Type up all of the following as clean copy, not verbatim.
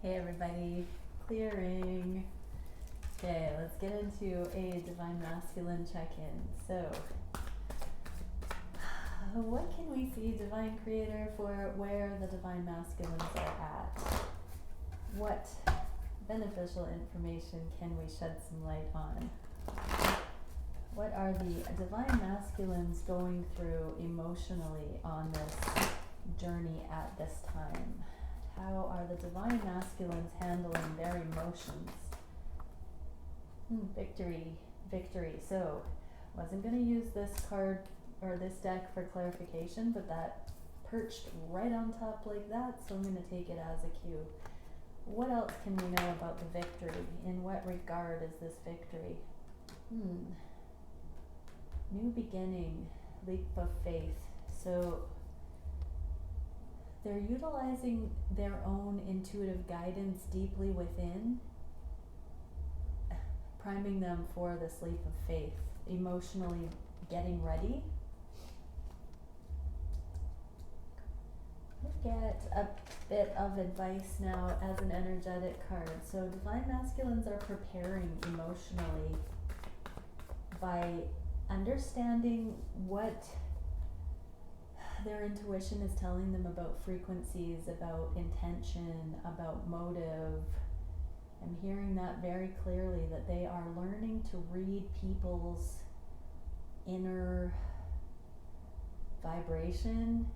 Hey everybody, clearing. Okay, let's get into a Divine Masculine check-in. So, what can we see, Divine Creator, for where the Divine Masculines are at? What beneficial information can we shed some light on? What are the Divine Masculines going through emotionally on this journey at this time? How are the Divine Masculines handling their emotions? Victory. So, wasn't going to use this card or this deck for clarification, but that perched right on top like that, so I'm going to take it as a cue. What else can we know about the victory? In what regard is this victory? New beginning, leap of faith. So, they're utilizing their own intuitive guidance deeply within, priming them for this leap of faith, emotionally getting ready. We'll get a bit of advice now as an energetic card. So Divine Masculines are preparing emotionally by understanding what their intuition is telling them about frequencies, about intention, about motive. I'm hearing that very clearly, that they are learning to read people's inner vibration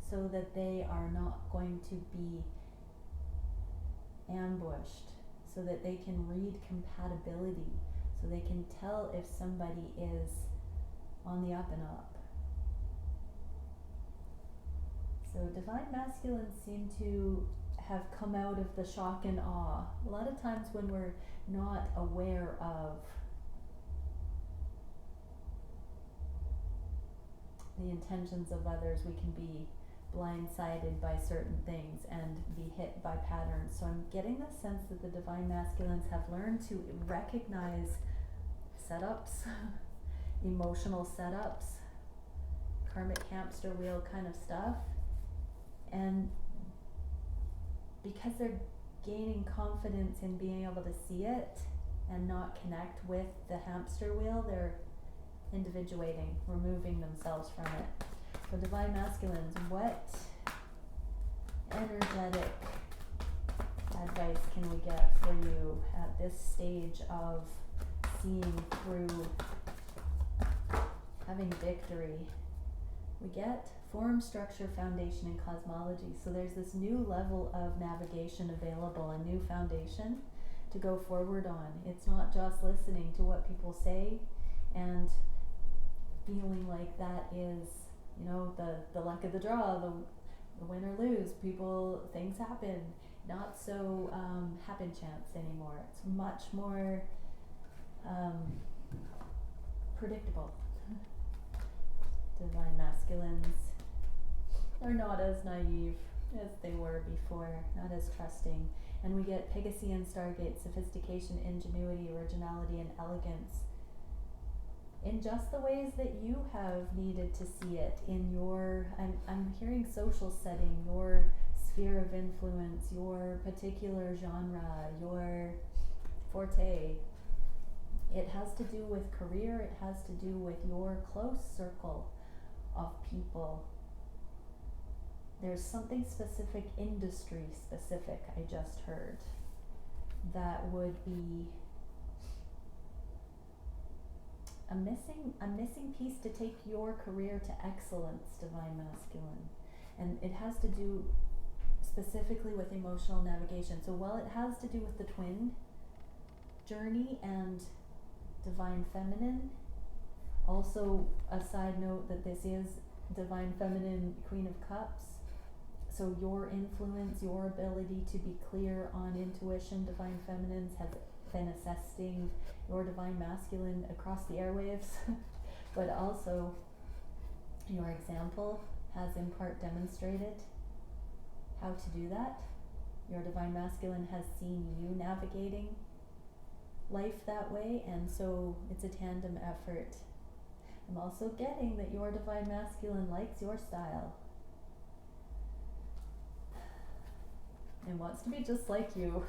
so that they are not going to be ambushed, so that they can read compatibility, so they can tell if somebody is on the up and up. So Divine Masculines seem to have come out of the shock and awe. A lot of times when we're not aware of the intentions of others, we can be blindsided by certain things and be hit by patterns. So I'm getting the sense that the Divine Masculines have learned to recognize setups, emotional setups, karmic hamster wheel kind of stuff. And because they're gaining confidence in being able to see it and not connect with the hamster wheel, they're individuating, removing themselves from it. So Divine Masculines, what energetic advice can we get for you at this stage of seeing through, having victory? We get form, structure, foundation, and cosmology. So there's this new level of navigation available, a new foundation to go forward on. It's not just listening to what people say and feeling like that is, the luck of the draw, the win or lose. Things happen. Not so happen chance anymore. It's much more predictable. Divine Masculines are not as naive as they were before, not as trusting. And we get Pegasian Stargate, sophistication, ingenuity, originality, and elegance in just the ways that you have needed to see it in your, I'm hearing social setting, your sphere of influence, your particular genre, your forte. It has to do with career, it has to do with your close circle of people. There's something specific, industry specific, I just heard, that would be a missing piece to take your career to excellence, Divine Masculine. And it has to do specifically with emotional navigation. So while it has to do with the twin journey and Divine Feminine, also a side note that this is Divine Feminine, Queen of Cups. So your influence, your ability to be clear on intuition, Divine Feminines, has been assisting your Divine Masculine across the airwaves. But also, your example has in part demonstrated how to do that. Your Divine Masculine has seen you navigating life that way, and so it's a tandem effort. I'm also getting that your Divine Masculine likes your style. and wants to be just like you.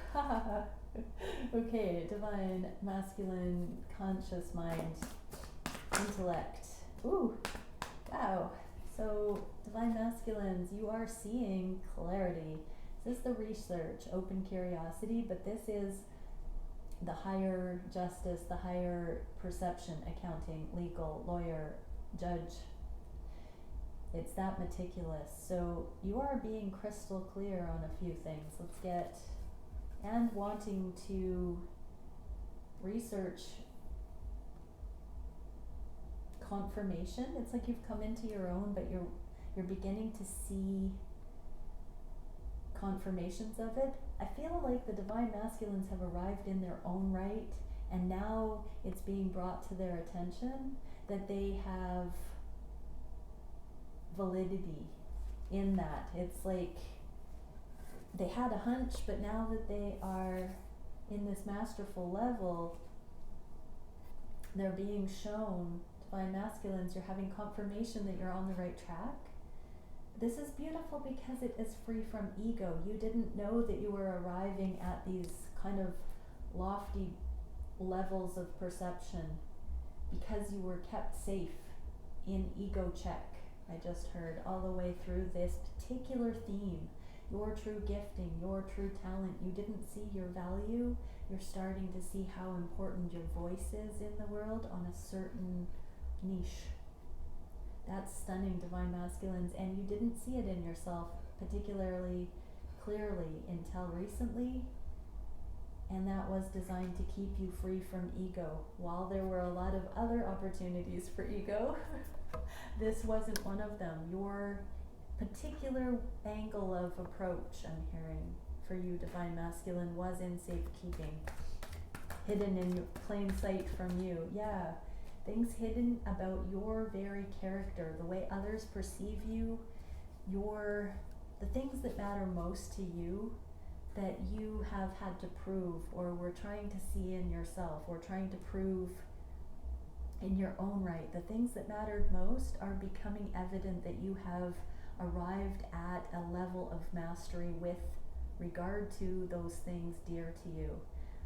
Okay, divine masculine, conscious mind, intellect. Ooh, wow. So, divine masculines, you are seeing clarity. This is the research, open curiosity, but this is the higher justice, the higher perception, accounting, legal, lawyer, judge. It's that meticulous. So you are being crystal clear on a few things. Let's get, and wanting to research confirmation. It's like you've come into your own, but you're beginning to see confirmations of it. I feel like the divine masculines have arrived in their own right, and now it's being brought to their attention that they have validity in that. It's like they had a hunch, but now that they are in this masterful level, they're being shown, divine masculines, you're having confirmation that you're on the right track. This is beautiful because it is free from ego. You didn't know that you were arriving at these kind of lofty levels of perception because you were kept safe in ego check. I just heard all the way through this particular theme, your true gifting, your true talent. You didn't see your value. You're starting to see how important your voice is in the world on a certain niche. That's stunning, divine masculines, and you didn't see it in yourself particularly clearly until recently, and that was designed to keep you free from ego. While there were a lot of other opportunities for ego, this wasn't one of them. Your particular angle of approach, I'm hearing, for you, divine masculine, was in safekeeping, hidden in plain sight from you. Yeah. Things hidden about your very character, the way others perceive you, the things that matter most to you that you have had to prove or were trying to see in yourself or trying to prove in your own right. The things that mattered most are becoming evident that you have arrived at a level of mastery with regard to those things dear to you.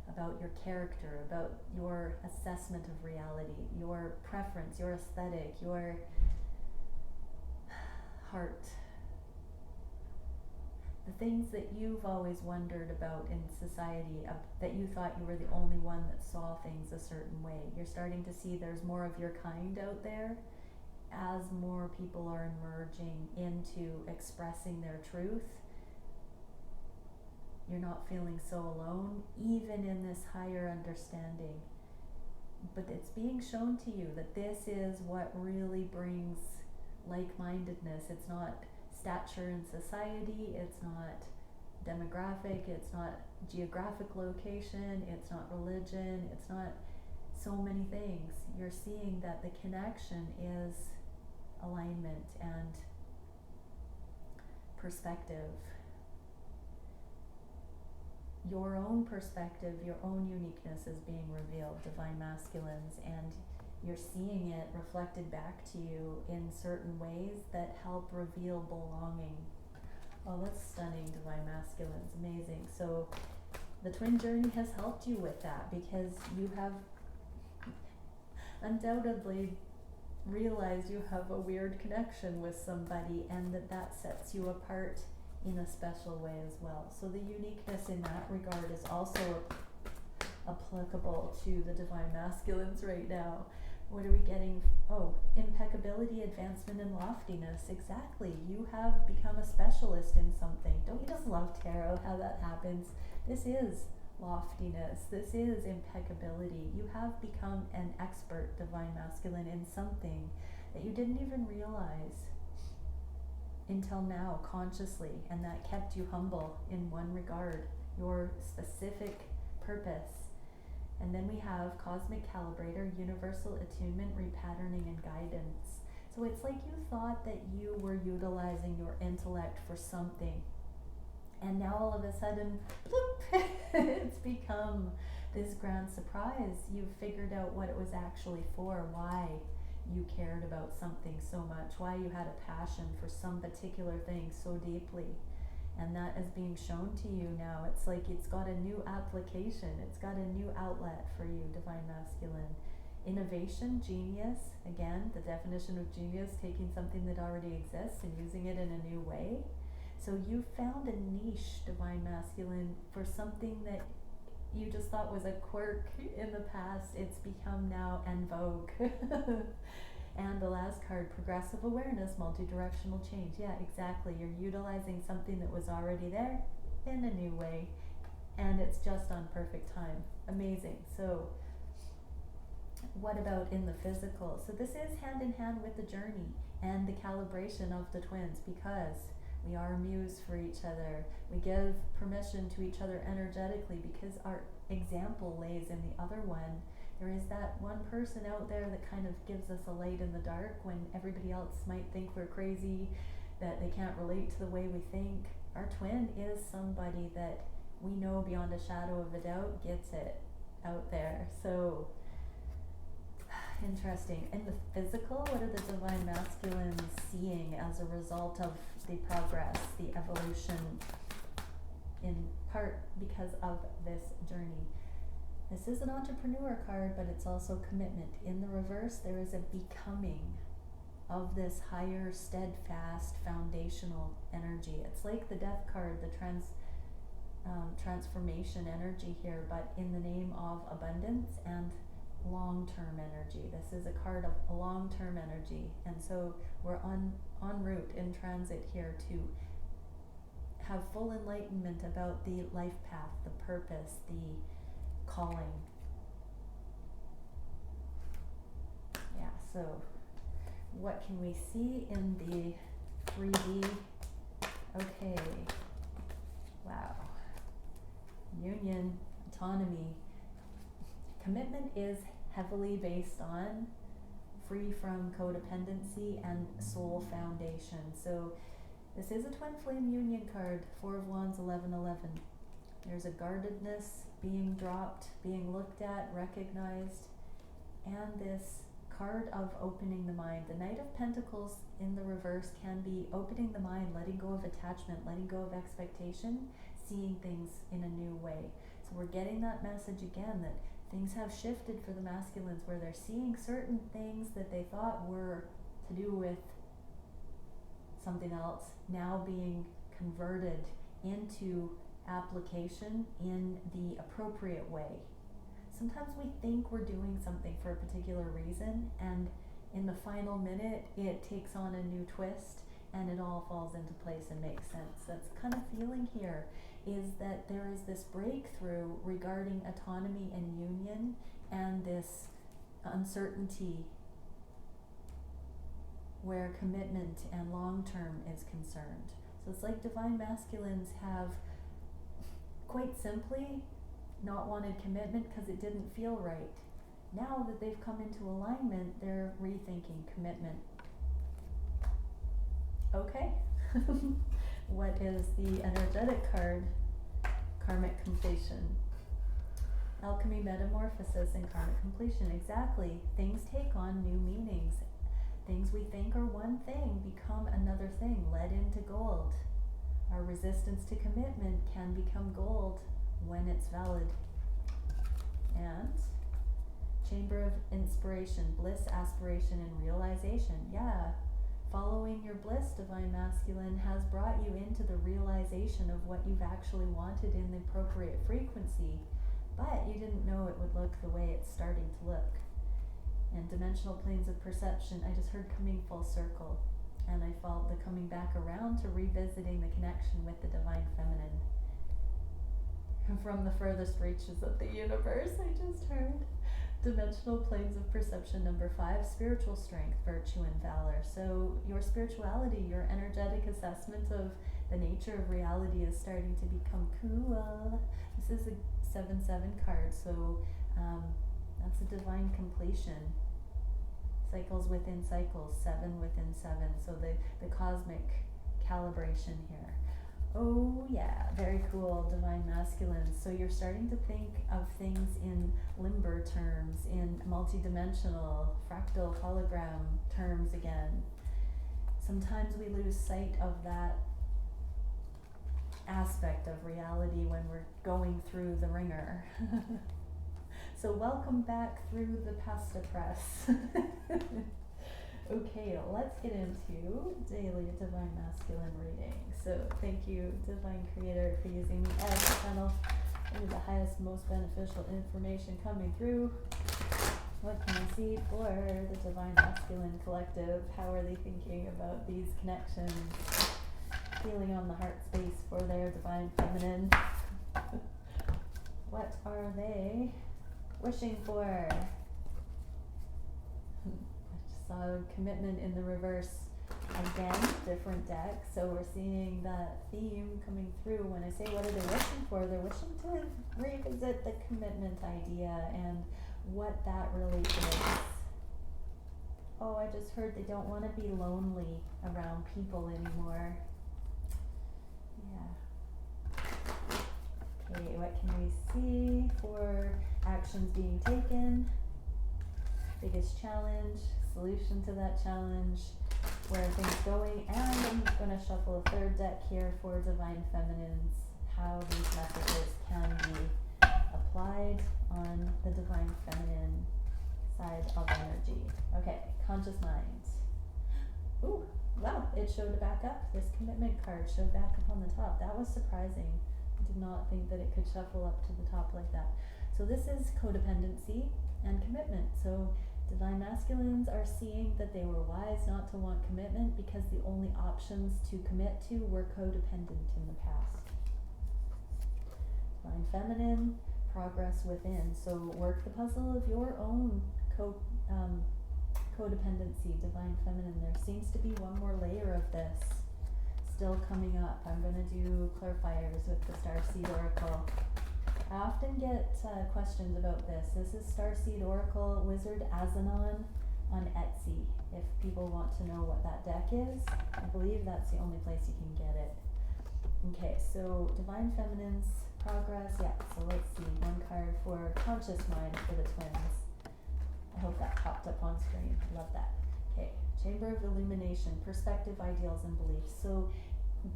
About your character, about your assessment of reality, your preference, your aesthetic, your heart. The things that you've always wondered about in society, that you thought you were the only one that saw things a certain way. You're starting to see there's more of your kind out there as more people are emerging into expressing their truth. You're not feeling so alone, even in this higher understanding. But it's being shown to you that this is what really brings like-mindedness. It's not stature in society, it's not demographic, it's not geographic location, it's not religion, it's not so many things. You're seeing that the connection is alignment and perspective. Your own perspective, your own uniqueness is being revealed, divine masculines, and you're seeing it reflected back to you in certain ways that help reveal belonging. Oh, that's stunning, divine masculines, amazing. So the twin journey has helped you with that because you have undoubtedly realized you have a weird connection with somebody and that sets you apart in a special way as well. So the uniqueness in that regard is also applicable to the divine masculines right now. What are we getting? Oh, impeccability, advancement, and loftiness. Exactly. You have become a specialist in something. Don't you just love tarot, how that happens? This is loftiness. This is impeccability. You have become an expert, divine masculine, in something that you didn't even realize until now consciously, and that kept you humble in one regard, your specific purpose. And then we have cosmic calibrator, universal attunement, repatterning, and guidance. So it's like you thought that you were utilizing your intellect for something, and now all of a sudden, bloop, it's become this grand surprise. You've figured out what it was actually for, why you cared about something so much, why you had a passion for some particular thing so deeply. and that is being shown to you now. It's like it's got a new application, it's got a new outlet for you, Divine Masculine. Innovation, genius, again, the definition of genius, taking something that already exists and using it in a new way. So you found a niche, Divine Masculine, for something that you just thought was a quirk in the past. It's become now en vogue. And the last card, progressive awareness, multi-directional change. Yeah, exactly. You're utilizing something that was already there in a new way, and it's just on perfect time. Amazing. So what about in the physical? So this is hand in hand with the journey and the calibration of the twins, because we are a muse for each other. We give permission to each other energetically because our example lays in the other one. There is that one person out there that kind of gives us a light in the dark when everybody else might think we're crazy, that they can't relate to the way we think. Our twin is somebody that we know beyond a shadow of a doubt gets it out there. So interesting. In the physical, what are the Divine Masculines seeing as a result of the progress, the evolution, in part because of this journey? This is an entrepreneur card, but it's also commitment. In the reverse, there is a becoming of this higher, steadfast, foundational energy. It's like the death card, the transformation energy here, but in the name of abundance and long-term energy. This is a card of long-term energy, and so we're en route, in transit here, to have full enlightenment about the life path, the purpose, the calling. Yeah, so what can we see in the 3D? Okay, wow. Union, autonomy. Commitment is heavily based on free from codependency and soul foundation. So this is a twin flame union card, 4 of Wands, 11-11. There's a guardedness being dropped, being looked at, recognized, and this card of opening the mind. The Knight of Pentacles in the reverse can be opening the mind, letting go of attachment, letting go of expectation, seeing things in a new way. So we're getting that message again that things have shifted for the masculines, where they're seeing certain things that they thought were to do with something else now being converted into application in the appropriate way. Sometimes we think we're doing something for a particular reason, and in the final minute it takes on a new twist and it all falls into place and makes sense. That's kind of feeling here, is that there is this breakthrough regarding autonomy and union, and this uncertainty where commitment and long-term is concerned. So it's like Divine Masculines have, quite simply, not wanted commitment because it didn't feel right. Now that they've come into alignment, they're rethinking commitment. Okay. What is the energetic card? Karmic completion. Alchemy, metamorphosis, and karmic completion. Exactly. Things take on new meanings. Things we think are one thing become another thing, led into gold. Our resistance to commitment can become gold when it's valid. And Chamber of Inspiration, bliss, aspiration, and realization. Yeah, following your bliss, Divine Masculine, has brought you into the realization of what you've actually wanted in the appropriate frequency, but you didn't know it would look the way it's starting to look. And dimensional planes of perception, I just heard coming full circle, and I felt the coming back around to revisiting the connection with the Divine Feminine. From the furthest reaches of the universe, I just heard. Dimensional planes of perception, number 5, spiritual strength, virtue, and valor. So your spirituality, your energetic assessment of the nature of reality is starting to become cool. This is a 7-7 card, so that's a divine completion. Cycles within cycles, 7 within 7. So the cosmic calibration here. Oh yeah, very cool, Divine Masculines. So you're starting to think of things in limber terms, in multidimensional, fractal, hologram terms again. Sometimes we lose sight of that aspect of reality when we're going through the ringer. So welcome back through the pasta press. Okay, let's get into daily Divine Masculine reading. So thank you, Divine Creator, for using me as the channel. Maybe the highest, most beneficial information coming through. What can I see for the Divine Masculine Collective? How are they thinking about these connections? Feeling on the heart space for their Divine Feminine. What are they wishing for? I just saw commitment in the reverse again, different deck. So we're seeing that theme coming through. When I say what are they wishing for, they're wishing to revisit the commitment idea and what that really is. Oh, I just heard they don't want to be lonely around people anymore. Yeah. Okay, what can we see for actions being taken? Biggest challenge, solution to that challenge, where are things going, and I'm going to shuffle a third deck here for Divine Feminines, how these messages can be applied on the Divine Feminine side of energy. Okay, conscious mind. Ooh, wow, it showed back up. This commitment card showed back up on the top. That was surprising. I did not think that it could shuffle up to the top like that. So this is codependency and commitment. So Divine Masculines are seeing that they were wise not to want commitment because the only options to commit to were codependent in the past. Divine Feminine, progress within. So work the puzzle of your own codependency, Divine Feminine. There seems to be one more layer of this still coming up. I'm going to do clarifiers with the Starseed Oracle. I often get questions about this. This is Starseed Oracle Wizard Azanon on Etsy. If people want to know what that deck is, I believe that's the only place you can get it. Okay, so Divine Feminine's progress. Yeah, so let's see. One card for Conscious Mind for the twins. I hope that popped up on screen. Love that. Okay, Chamber of Illumination, Perspective, Ideals, and Beliefs. So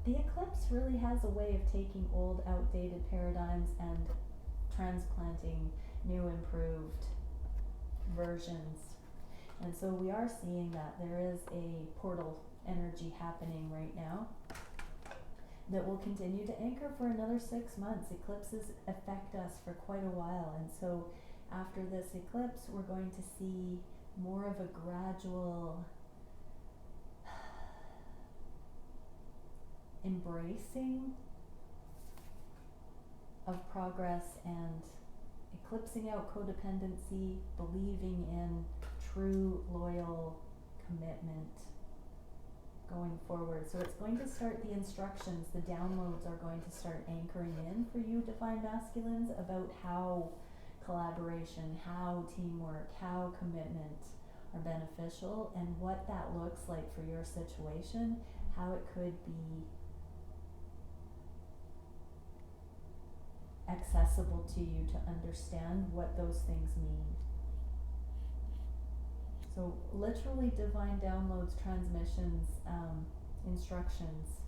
the eclipse really has a way of taking old, outdated paradigms and transplanting new, improved versions. And so we are seeing that there is a portal energy happening right now that will continue to anchor for another 6 months. Eclipses affect us for quite a while, and so after this eclipse we're going to see more of a gradual embracing of progress and eclipsing out codependency, believing in true, loyal commitment going forward. So it's going to start, the instructions, the downloads are going to start anchoring in for you Divine Masculines about how collaboration, how teamwork, how commitment are beneficial, and what that looks like for your situation, how it could be accessible to you to understand what those things mean. So literally divine downloads, transmissions, instructions.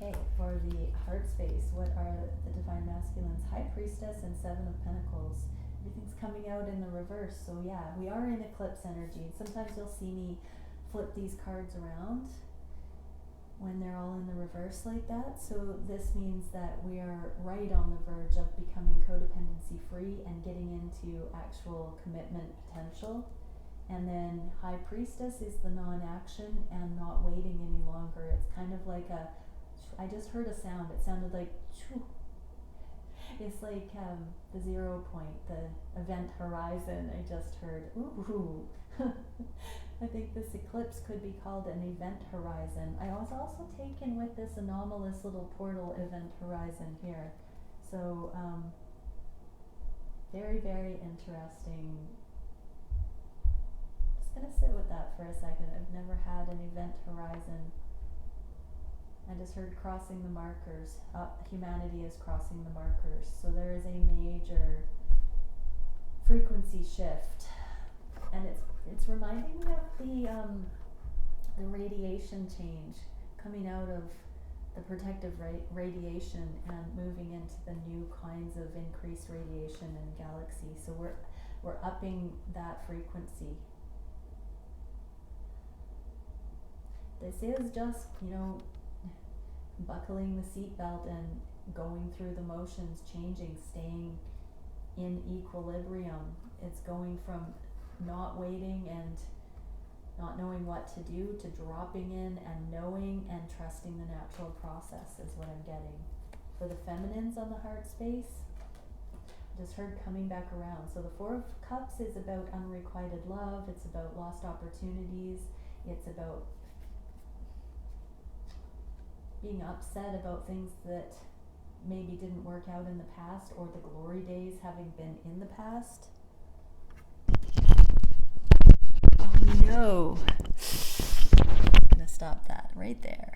Okay, for the heart space, what are the Divine Masculines? High Priestess and Seven of Pentacles. Everything's coming out in the reverse. So yeah, we are in eclipse energy. Sometimes you'll see me flip these cards around when they're all in the reverse like that. So this means that we are right on the verge of becoming codependency free and getting into actual commitment potential. And then High Priestess is the non-action and not waiting any longer. It's kind of like a, I just heard a sound. It sounded like choo. It's like the 0 point, the event horizon. I just heard ooh. I think this eclipse could be called an event horizon. I was also taken with this anomalous little portal event horizon here. So very, very interesting. Just gonna sit with that for a second. I've never had an event horizon. I just heard crossing the markers. Humanity is crossing the markers. So there is a major frequency shift, and it's reminding me of the radiation change coming out of the protective radiation and moving into the new kinds of increased radiation in galaxy. So we're upping that frequency. This is just, buckling the seatbelt and going through the motions, changing, staying in equilibrium. It's going from not waiting and not knowing what to do to dropping in and knowing and trusting the natural process is what I'm getting. For the feminines on the heart space, I just heard coming back around. So the Four of Cups is about unrequited love. It's about lost opportunities. It's about being upset about things that maybe didn't work out in the past, or the glory days having been in the past. Oh no. I'm gonna stop that right there.